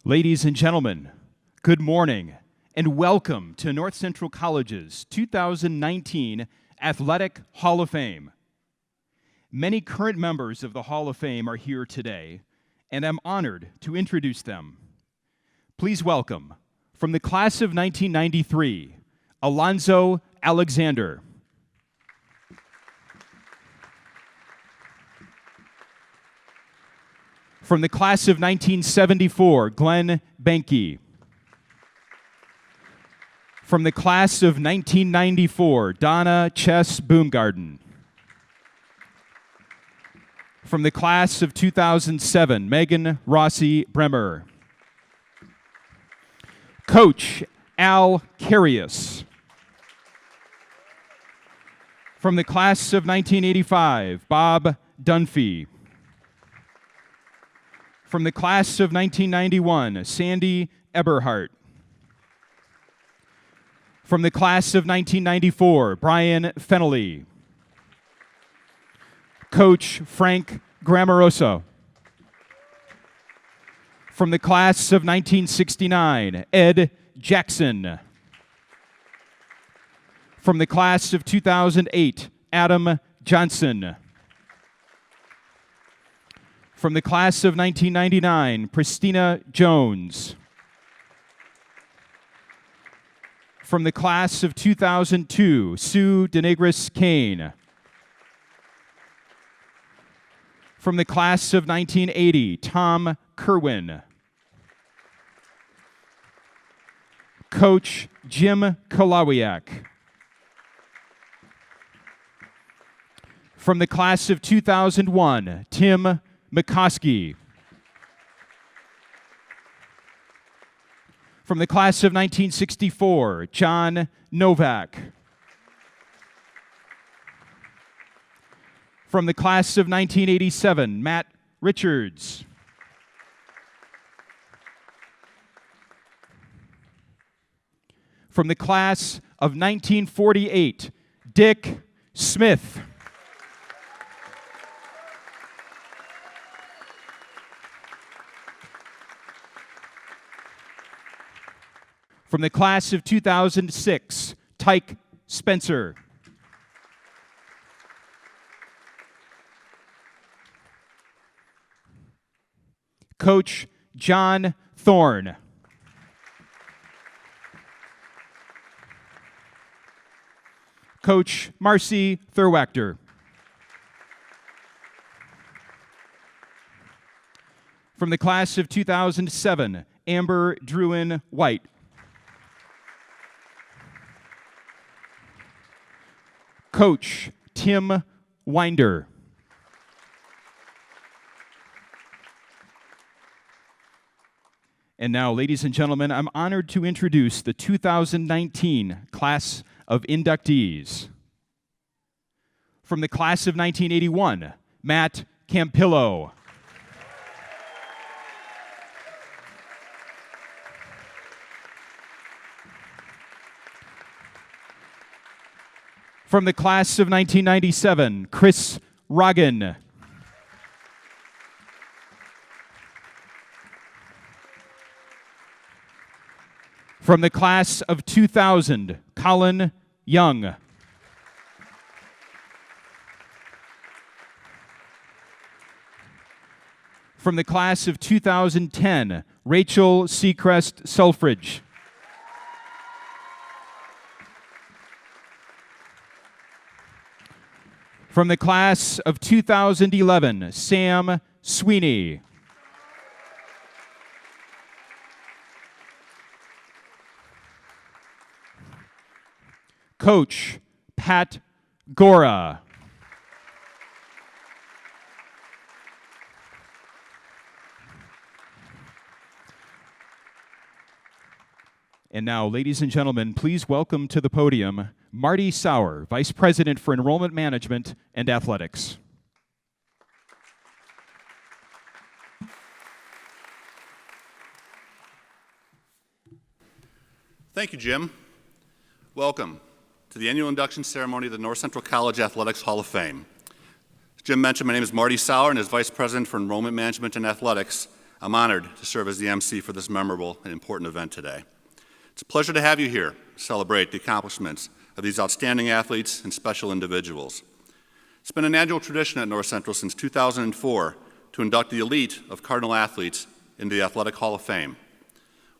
Ladies and gentlemen, good morning and welcome to North Central College's 2019 Athletic Hall of Fame. Many current members of the Hall of Fame are here today, and I'm honored to introduce them. Please welcome, from the class of 1993, Alonzo Alexander. From the class of 1974, Glenn Benke. From the class of 1994, Donna Chess Boomgarden. From the class of 2007, Megan Rossi Bremer. Coach Al Carius. From the class of 1985, Bob Dunphy. From the class of 1991, Sandy Eberhardt. From the class of 1994, Brian Fennelly. Coach Frank Grammaroso. From the class of 1969, Ed Jackson. From the class of 2008, Adam Johnson. From the class of 1999, Christina Jones. From the class of 2002, Sue Denegris Kane. From the class of 1980, Tom Kerwin. Coach Jim Kolawiak. From the class of 2001, Tim McCoskey. From the class of 1964, John Novak. From the class of 1987, Matt Richards. From the class of 1948, Dick Smith. From the class of 2006, Tyke Spencer. Coach John Thorne. Coach Marcy Thurwachter. From the class of 2007, Amber Druin White. Coach Tim Winder. And now, ladies and gentlemen, I'm honored to introduce the 2019 class of inductees. From the class of 1981, Matt Campillo. From the class of 1997, Chris Roggen. From the class of 2000, Colin Young. From the class of 2010, Rachel Secrest Sulfridge. From the class of 2011, Sam Sweeney. Coach Pat Gora. And now, ladies and gentlemen, please welcome to the podium Marty Sauer, Vice President for Enrollment Management and Athletics. Thank you, Jim. Welcome to the annual induction ceremony of the North Central College Athletics Hall of Fame. As Jim mentioned, my name is Marty Sauer, and as Vice President for Enrollment Management and Athletics, I'm honored to serve as the MC for this memorable and important event today. It's a pleasure to have you here to celebrate the accomplishments of these outstanding athletes and special individuals. It's been an annual tradition at North Central since 2004 to induct the elite of Cardinal athletes into the Athletic Hall of Fame.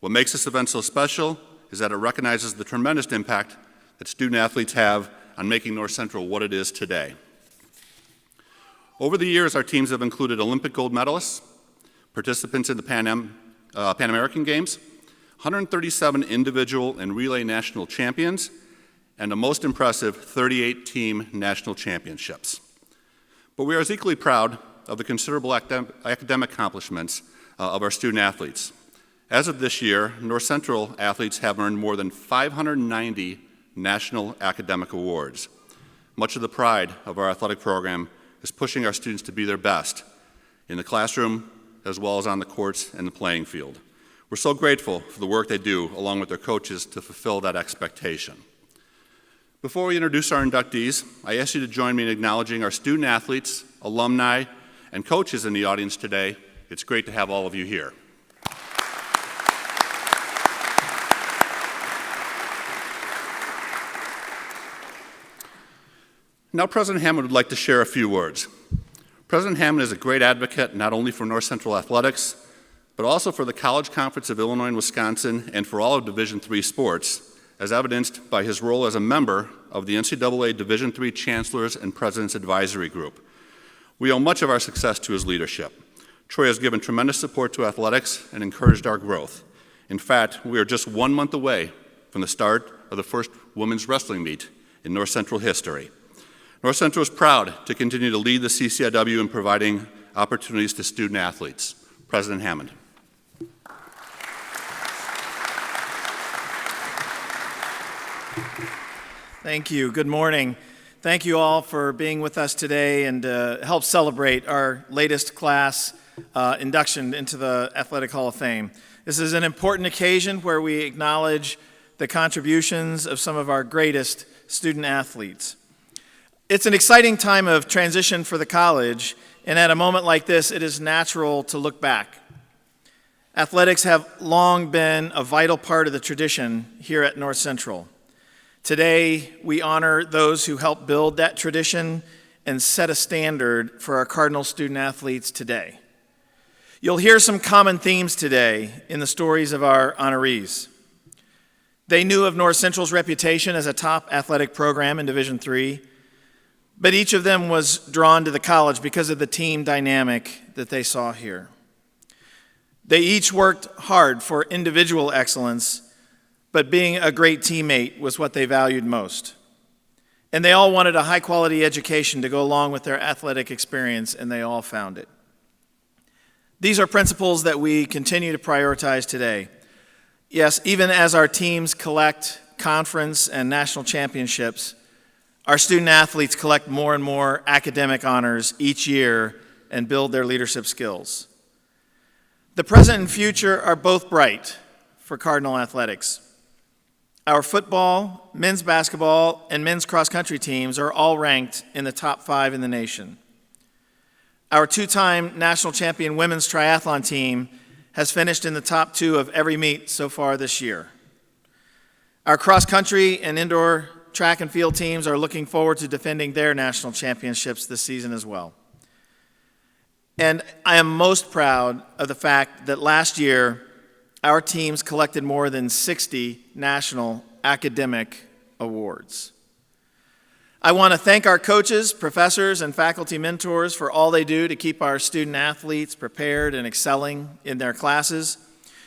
What makes this event so special is that it recognizes the tremendous impact that student athletes have on making North Central what it is today. Over the years, our teams have included Olympic gold medalists, participants in the Pan American Games, 137 individual and relay national champions, and the most impressive 38 team national championships. But we are as equally proud of the considerable academic accomplishments of our student athletes. As of this year, North Central athletes have earned more than 590 national academic awards. Much of the pride of our athletic program is pushing our students to be their best in the classroom as well as on the courts and the playing field. We're so grateful for the work they do along with their coaches to fulfill that expectation. Before we introduce our inductees, I ask you to join me in acknowledging our student athletes, alumni, and coaches in the audience today. It's great to have all of you here. Now President Hammond would like to share a few words. President Hammond is a great advocate not only for North Central athletics, but also for the College Conference of Illinois and Wisconsin and for all of Division III sports, as evidenced by his role as a member of the NCAA Division III Chancellors and Presidents Advisory Group. We owe much of our success to his leadership. Troy has given tremendous support to athletics and encouraged our growth. In fact, we are just 1 month away from the start of the first women's wrestling meet in North Central history. North Central is proud to continue to lead the CCIW in providing opportunities to student athletes. President Hammond. Thank you. Good morning. Thank you all for being with us today and help celebrate our latest class induction into the Athletic Hall of Fame. This is an important occasion where we acknowledge the contributions of some of our greatest student athletes. It's an exciting time of transition for the college, and at a moment like this, it is natural to look back. Athletics have long been a vital part of the tradition here at North Central. Today, we honor those who helped build that tradition and set a standard for our Cardinal student athletes today. You'll hear some common themes today in the stories of our honorees. They knew of North Central's reputation as a top athletic program in Division III, but each of them was drawn to the college because of the team dynamic that they saw here. They each worked hard for individual excellence, but being a great teammate was what they valued most. And they all wanted a high-quality education to go along with their athletic experience, and they all found it. These are principles that we continue to prioritize today. Yes, even as our teams collect conference and national championships, our student athletes collect more and more academic honors each year and build their leadership skills. The present and future are both bright for Cardinal athletics. Our football, men's basketball, and men's cross-country teams are all ranked in the top 5 in the nation. Our 2-time national champion women's triathlon team has finished in the top 2 of every meet so far this year. Our cross-country and indoor track and field teams are looking forward to defending their national championships this season as well. And I am most proud of the fact that last year, our teams collected more than 60 national academic awards. I want to thank our coaches, professors, and faculty mentors for all they do to keep our student athletes prepared and excelling in their classes.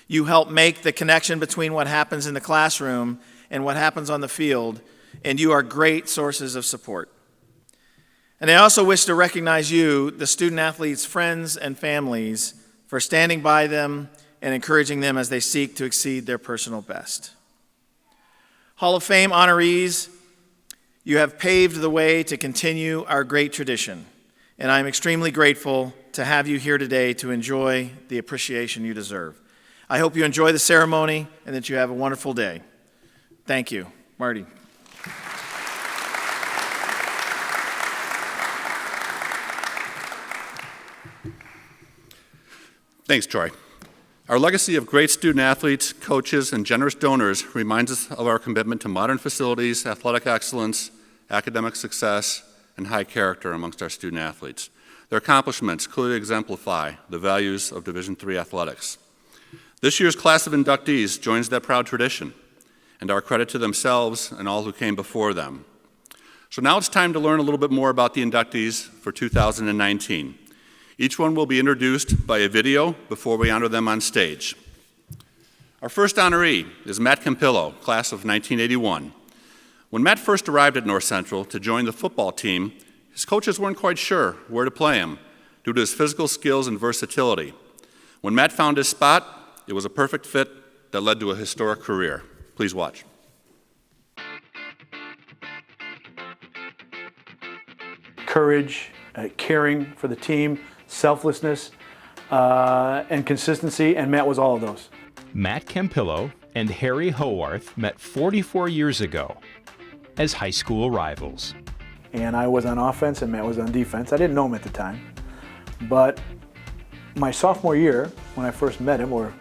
You help make the connection between what happens in the classroom and what happens on the field, and you are great sources of support. And I also wish to recognize you, the student athletes' friends and families, for standing by them and encouraging them as they seek to exceed their personal best. Hall of Fame honorees, you have paved the way to continue our great tradition, and I'm extremely grateful to have you here today to enjoy the appreciation you deserve. I hope you enjoy the ceremony and that you have a wonderful day. Thank you. Marty. Thanks, Troy. Our legacy of great student athletes, coaches, and generous donors reminds us of our commitment to modern facilities, athletic excellence, academic success, and high character amongst our student athletes. Their accomplishments clearly exemplify the values of Division III athletics. This year's class of inductees joins that proud tradition, and our credit to themselves and all who came before them. So now it's time to learn a little bit more about the inductees for 2019. Each one will be introduced by a video before we honor them on stage. Our first honoree is Matt Campillo, class of 1981. When Matt first arrived at North Central to join the football team, his coaches weren't quite sure where to play him due to his physical skills and versatility. When Matt found his spot, it was a perfect fit that led to a historic career. Please watch. Courage, caring for the team, selflessness, and consistency, and Matt was all of those. Matt Campillo and Harry Howarth met 44 years ago as high school rivals. And I was on offense and Matt was on defense. I didn't know him at the time, but my sophomore year, when I first met him, or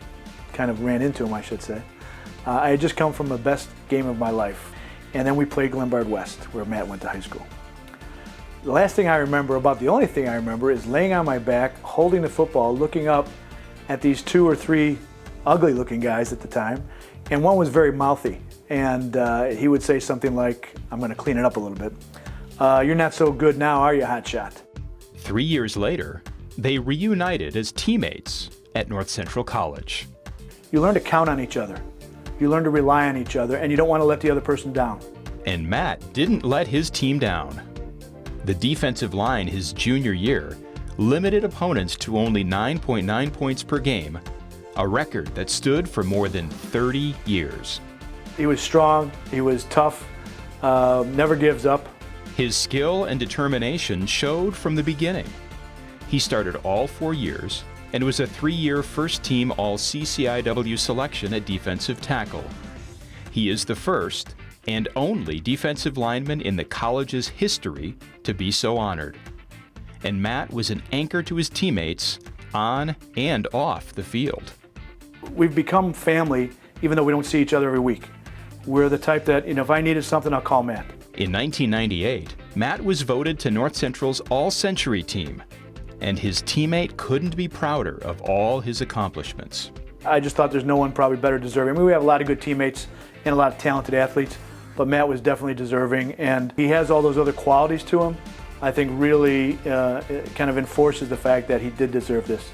kind of ran into him, I should say, I had just come from the best game of my life. And then we played Glenbard West, where Matt went to high school. The last thing I remember, about the only thing I remember, is laying on my back, holding the football, looking up at these 2 or 3 ugly-looking guys at the time, and one was very mouthy. And he would say something like, I'm going to clean it up a little bit, "You're not so good now, are you, hotshot?" 3 years later, they reunited as teammates at North Central College. You learn to count on each other. You learn to rely on each other, and you don't want to let the other person down. And Matt didn't let his team down. The defensive line his junior year limited opponents to only 9.9 points per game, a record that stood for more than 30 years. He was strong, he was tough, never gives up. His skill and determination showed from the beginning. He started all 4 years and was a 3-year first-team All-CCIW selection at defensive tackle. He is the first and only defensive lineman in the college's history to be so honored. And Matt was an anchor to his teammates on and off the field. We've become family, even though we don't see each other every week. We're the type that, if I needed something, I'll call Matt. In 1998, Matt was voted to North Central's All-Century team, and his teammate couldn't be prouder of all his accomplishments. I just thought there's no one probably better deserving. I mean, we have a lot of good teammates and a lot of talented athletes, but Matt was definitely deserving, and he has all those other qualities to him. I think really it kind of enforces the fact that he did deserve this.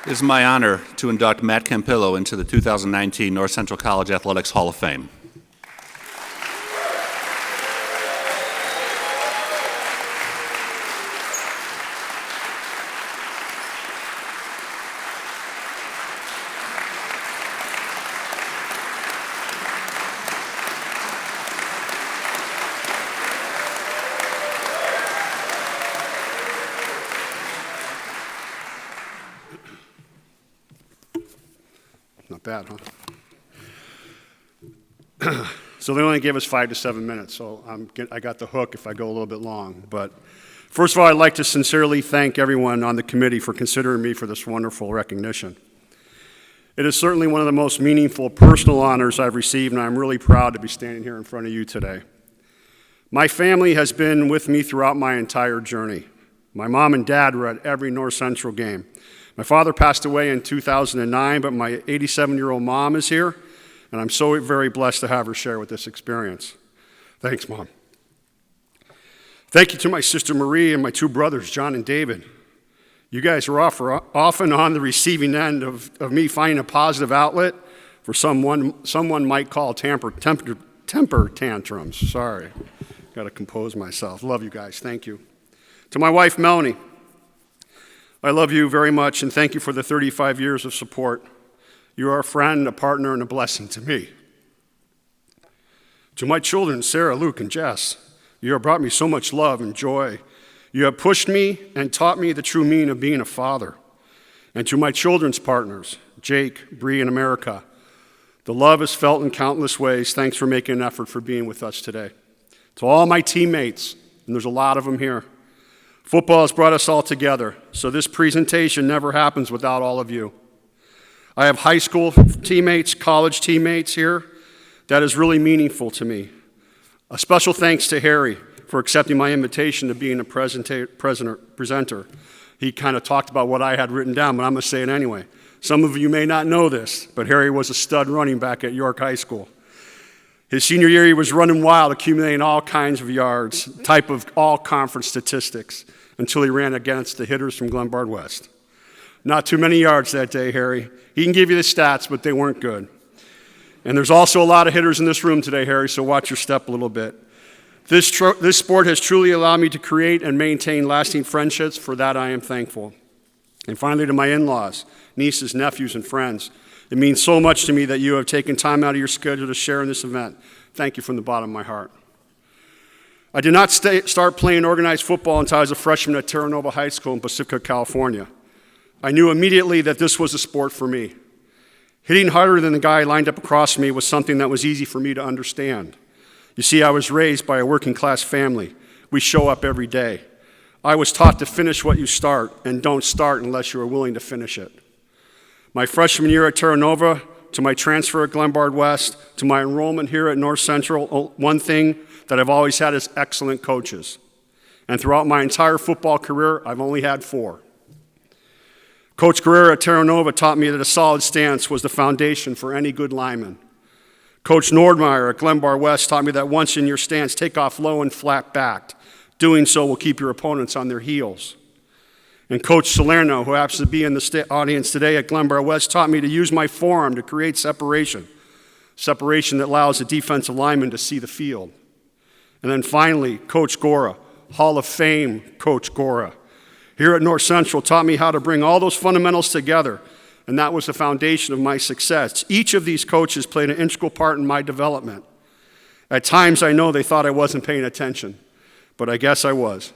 It is my honor to induct Matt Campillo into the 2019 North Central College Athletics Hall of Fame. Not bad, huh? So they only gave us 5 to 7 minutes, so I got the hook if I go a little bit long. But first of all, I'd like to sincerely thank everyone on the committee for considering me for this wonderful recognition. It is certainly one of the most meaningful personal honors I've received, and I'm really proud to be standing here in front of you today. My family has been with me throughout my entire journey. My mom and dad were at every North Central game. My father passed away in 2009, but my 87-year-old mom is here, and I'm so very blessed to have her share with this experience. Thanks, Mom. Thank you to my sister Marie and my 2 brothers, John and David. You guys are often on the receiving end of me finding a positive outlet for someone might call temper tantrums. Sorry, got to compose myself. Love you guys, thank you. To my wife, Melanie, I love you very much, and thank you for the 35 years of support. You are a friend, a partner, and a blessing to me. To my children, Sarah, Luke, and Jess, you have brought me so much love and joy. You have pushed me and taught me the true meaning of being a father. And to my children's partners, Jake, Bree, and America, the love is felt in countless ways. Thanks for making an effort for being with us today. To all my teammates, and there's a lot of them here, football has brought us all together, so this presentation never happens without all of you. I have high school teammates, college teammates here. That is really meaningful to me. A special thanks to Harry for accepting my invitation to being a presenter. He kind of talked about what I had written down, but I'm going to say it anyway. Some of you may not know this, but Harry was a stud running back at York High School. His senior year, he was running wild, accumulating all kinds of yards, type of all-conference statistics, until he ran against the hitters from Glenbard West. Not too many yards that day, Harry. He can give you the stats, but they weren't good. And there's also a lot of hitters in this room today, Harry, so watch your step a little bit. This sport has truly allowed me to create and maintain lasting friendships. For that, I am thankful. And finally, to my in-laws, nieces, nephews, and friends, it means so much to me that you have taken time out of your schedule to share in this event. Thank you from the bottom of my heart. I did not start playing organized football until I was a freshman at Terra Nova High School in Pacifica, California. I knew immediately that this was a sport for me. Hitting harder than the guy lined up across me was something that was easy for me to understand. You see, I was raised by a working-class family. We show up every day. I was taught to finish what you start, and don't start unless you are willing to finish it. My freshman year at Terra Nova, to my transfer at Glenbard West, to my enrollment here at North Central, one thing that I've always had is excellent coaches. And throughout my entire football career, I've only had 4. Coach Guerrero at Terra Nova taught me that a solid stance was the foundation for any good lineman. Coach Nordmeyer at Glenbard West taught me that once in your stance, take off low and flat-backed. Doing so will keep your opponents on their heels. And Coach Salerno, who happens to be in the audience today at Glenbard West, taught me to use my forearm to create separation that allows a defensive lineman to see the field. And then finally, Coach Gora, Hall of Fame Coach Gora, here at North Central taught me how to bring all those fundamentals together, and that was the foundation of my success. Each of these coaches played an integral part in my development. At times, I know they thought I wasn't paying attention, but I guess I was.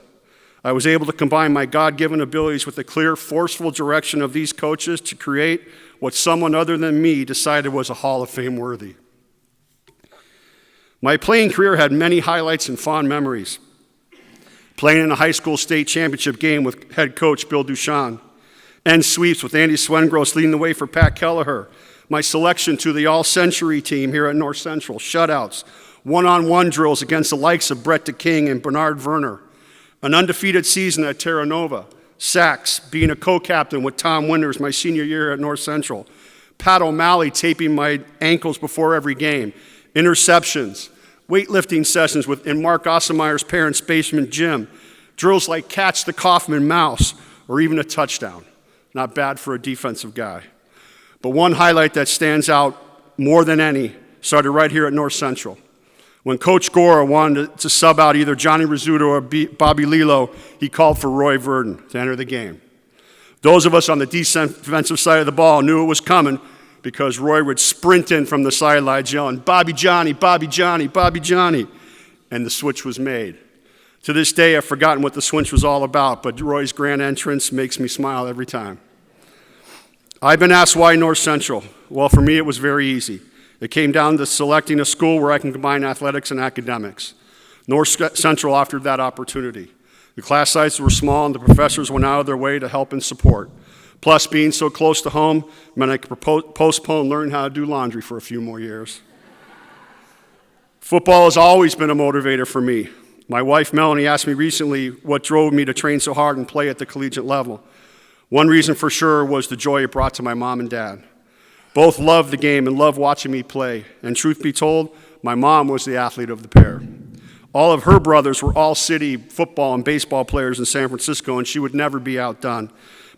I was able to combine my God-given abilities with the clear, forceful direction of these coaches to create what someone other than me decided was a Hall of Fame worthy. My playing career had many highlights and fond memories. Playing in a high school state championship game with head coach Bill Duchan, end sweeps with Andy Swengross leading the way for Pat Kelleher, my selection to the all-century team here at North Central, shutouts, one-on-one drills against the likes of Brett DeKing and Bernard Werner, an undefeated season at Terra Nova, sacks, being a co-captain with Tom Winters my senior year at North Central, Pat O'Malley taping my ankles before every game, interceptions, weightlifting sessions in Mark Ossemeyer's parents' basement gym, drills like catch the Kaufman mouse, or even a touchdown. Not bad for a defensive guy. But one highlight that stands out more than any started right here at North Central. When Coach Gora wanted to sub out either Johnny Rizzuto or Bobby Lilo, he called for Roy Verdon to enter the game. Those of us on the defensive side of the ball knew it was coming because Roy would sprint in from the sidelines yelling, "Bobby Johnny, Bobby Johnny, Bobby Johnny," and the switch was made. To this day, I've forgotten what the switch was all about, but Roy's grand entrance makes me smile every time. I've been asked why North Central. Well, for me, it was very easy. It came down to selecting a school where I can combine athletics and academics. North Central offered that opportunity. The class sizes were small, and the professors went out of their way to help and support. Plus, being so close to home meant I could postpone learning how to do laundry for a few more years. Football has always been a motivator for me. My wife, Melanie, asked me recently what drove me to train so hard and play at the collegiate level. One reason for sure was the joy it brought to my mom and dad. Both loved the game and loved watching me play. And truth be told, my mom was the athlete of the pair. All of her brothers were all-city football and baseball players in San Francisco, and she would never be outdone.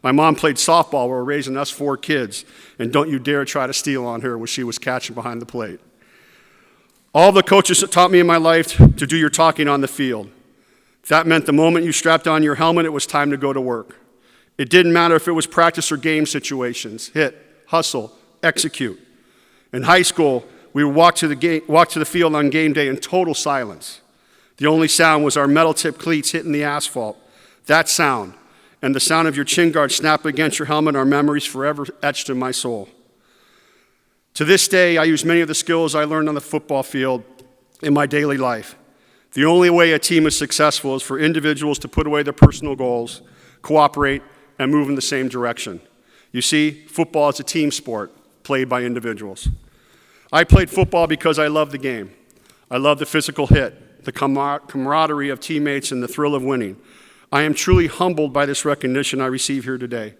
My mom played softball while we were raising us 4 kids, and don't you dare try to steal on her when she was catching behind the plate. All the coaches that taught me in my life to do your talking on the field. That meant the moment you strapped on your helmet, it was time to go to work. It didn't matter if it was practice or game situations. Hit, hustle, execute. In high school, we would walk to the field on game day in total silence. The only sound was our metal-tipped cleats hitting the asphalt. That sound, and the sound of your chin guard snapping against your helmet are memories forever etched in my soul. To this day, I use many of the skills I learned on the football field in my daily life. The only way a team is successful is for individuals to put away their personal goals, cooperate, and move in the same direction. You see, football is a team sport played by individuals. I played football because I love the game. I love the physical hit, the camaraderie of teammates, and the thrill of winning. I am truly humbled by this recognition I receive here today.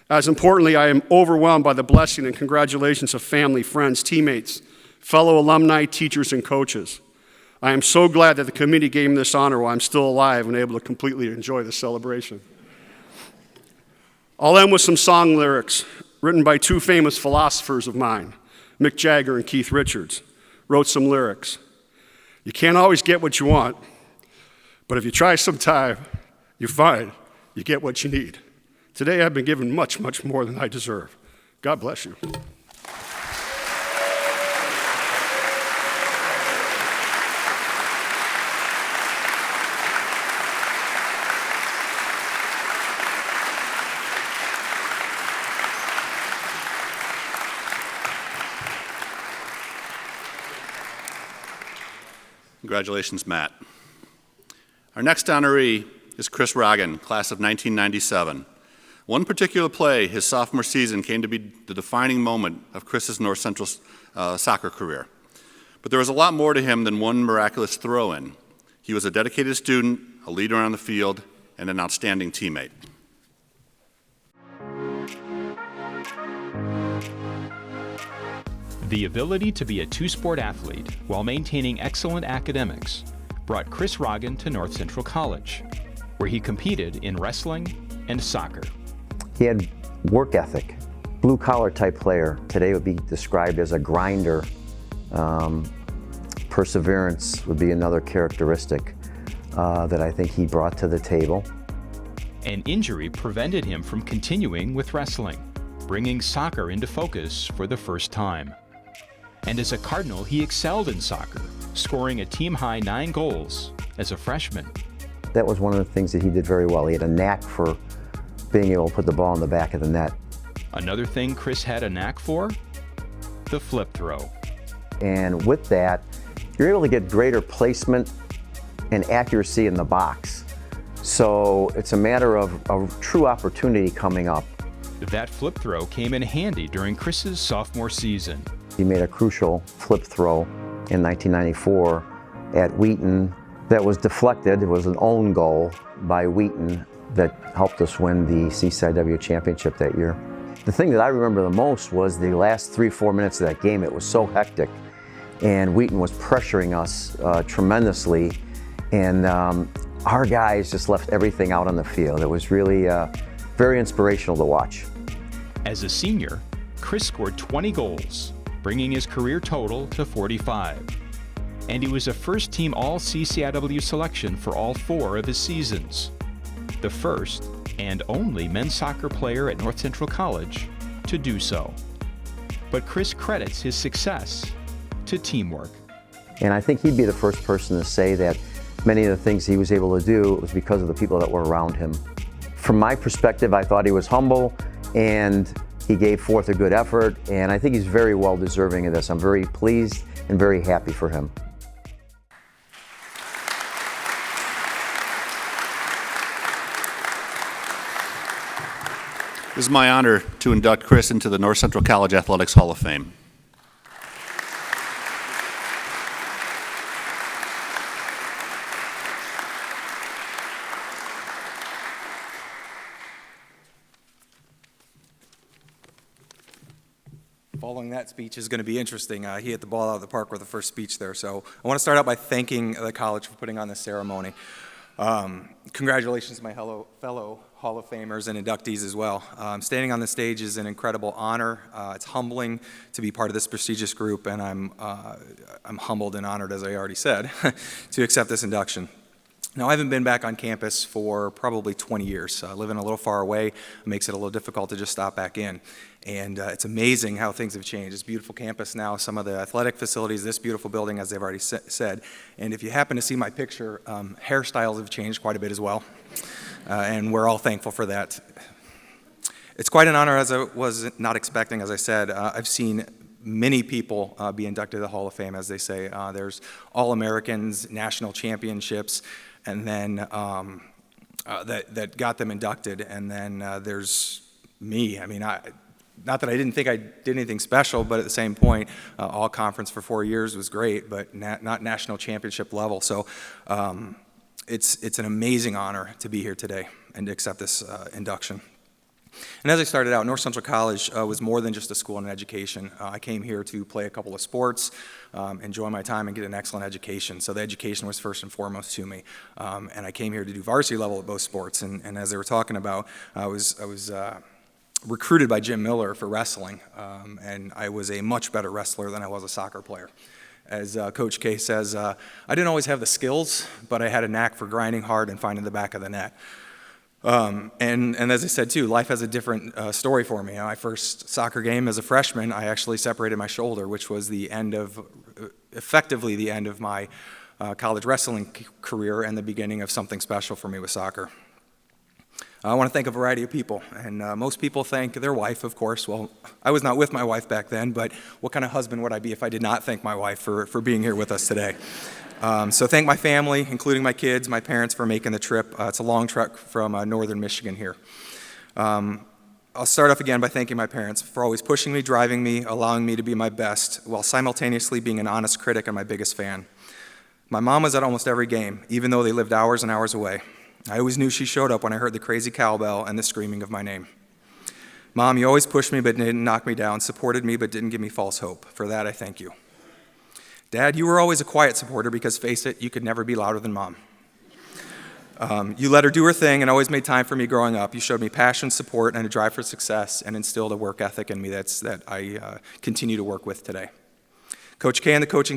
As importantly, I am overwhelmed by the blessing and congratulations of family, friends, teammates, fellow alumni, teachers, and coaches. I am so glad that the committee gave me this honor while I'm still alive and able to completely enjoy the celebration. I'll end with some song lyrics written by two famous philosophers of mine, Mick Jagger and Keith Richards. Wrote some lyrics. You can't always get what you want, but if you try sometime, you find you get what you need. Today I've been given much, much more than I deserve. God bless you. Congratulations, Matt. Our next honoree is Chris Roggen, class of 1997. One particular play, his sophomore season, came to be the defining moment of Chris's North Central soccer career. But there was a lot more to him than one miraculous throw-in. He was a dedicated student, a leader on the field, and an outstanding teammate. The ability to be a two-sport athlete while maintaining excellent academics brought Chris Roggen to North Central College, where he competed in wrestling and soccer. He had work ethic, blue-collar type player. Today would be described as a grinder. Perseverance would be another characteristic that I think he brought to the table. An injury prevented him from continuing with wrestling, bringing soccer into focus for the first time. And as a Cardinal, he excelled in soccer, scoring a team-high 9 goals as a freshman. That was one of the things that he did very well. He had a knack for being able to put the ball in the back of the net. Another thing Chris had a knack for? The flip throw. And with that, you're able to get greater placement and accuracy in the box. So it's a matter of a true opportunity coming up. That flip throw came in handy during Chris's sophomore season. He made a crucial flip throw in 1994 at Wheaton that was deflected. It was an own goal by Wheaton that helped us win the CCIW championship that year. The thing that I remember the most was the last 3-4 minutes of that game. It was so hectic, and Wheaton was pressuring us tremendously, and our guys just left everything out on the field. It was really very inspirational to watch. As a senior, Chris scored 20 goals, bringing his career total to 45. And he was a first-team All-CCIW selection for all 4 of his seasons. The first and only men's soccer player at North Central College to do so. But Chris credits his success to teamwork. And I think he'd be the first person to say that many of the things he was able to do was because of the people that were around him. From my perspective, I thought he was humble and he gave forth a good effort, and I think he's very well deserving of this. I'm very pleased and very happy for him. It is my honor to induct Chris into the North Central College Athletics Hall of Fame. Following that speech is going to be interesting. He hit the ball out of the park with the first speech there. So I want to start out by thanking the college for putting on this ceremony. Congratulations to my fellow Hall of Famers and inductees as well. Standing on the stage is an incredible honor. It's humbling to be part of this prestigious group, and I'm humbled and honored, as I already said, to accept this induction. Now, I haven't been back on campus for probably 20 years. Living a little far away makes it a little difficult to just stop back in. And it's amazing how things have changed. It's a beautiful campus now, some of the athletic facilities, this beautiful building, as they've already said. And if you happen to see my picture, hairstyles have changed quite a bit as well. And we're all thankful for that. It's quite an honor, as I was not expecting, as I said. I've seen many people be inducted to the Hall of Fame, as they say. There's All-Americans, national championships, and then that got them inducted. And then there's me. I mean, not that I didn't think I did anything special, but at the same point, all conference for 4 years was great, but not national championship level. So it's an amazing honor to be here today and to accept this induction. And as I started out, North Central College was more than just a school and an education. I came here to play a couple of sports, enjoy my time, and get an excellent education. So the education was first and foremost to me. And I came here to do varsity level at both sports. And as they were talking about, I was recruited by Jim Miller for wrestling, and I was a much better wrestler than I was a soccer player. As Coach K says, I didn't always have the skills, but I had a knack for grinding hard and finding the back of the net. And as I said too, life has a different story for me. My first soccer game as a freshman, I actually separated my shoulder, which was effectively the end of my college wrestling career and the beginning of something special for me with soccer. I want to thank a variety of people, and most people thank their wife, of course. Well, I was not with my wife back then, but what kind of husband would I be if I did not thank my wife for being here with us today? So thank my family, including my kids, my parents, for making the trip. It's a long trek from northern Michigan here. I'll start off again by thanking my parents for always pushing me, driving me, allowing me to be my best, while simultaneously being an honest critic and my biggest fan. My mom was at almost every game, even though they lived hours and hours away. I always knew she showed up when I heard the crazy cowbell and the screaming of my name. Mom, you always pushed me but didn't knock me down, supported me but didn't give me false hope. For that, I thank you. Dad, you were always a quiet supporter because, face it, you could never be louder than Mom. You let her do her thing and always made time for me growing up. You showed me passion, support, and a drive for success and instilled a work ethic in me that I continue to work with today. Coach K and the coaching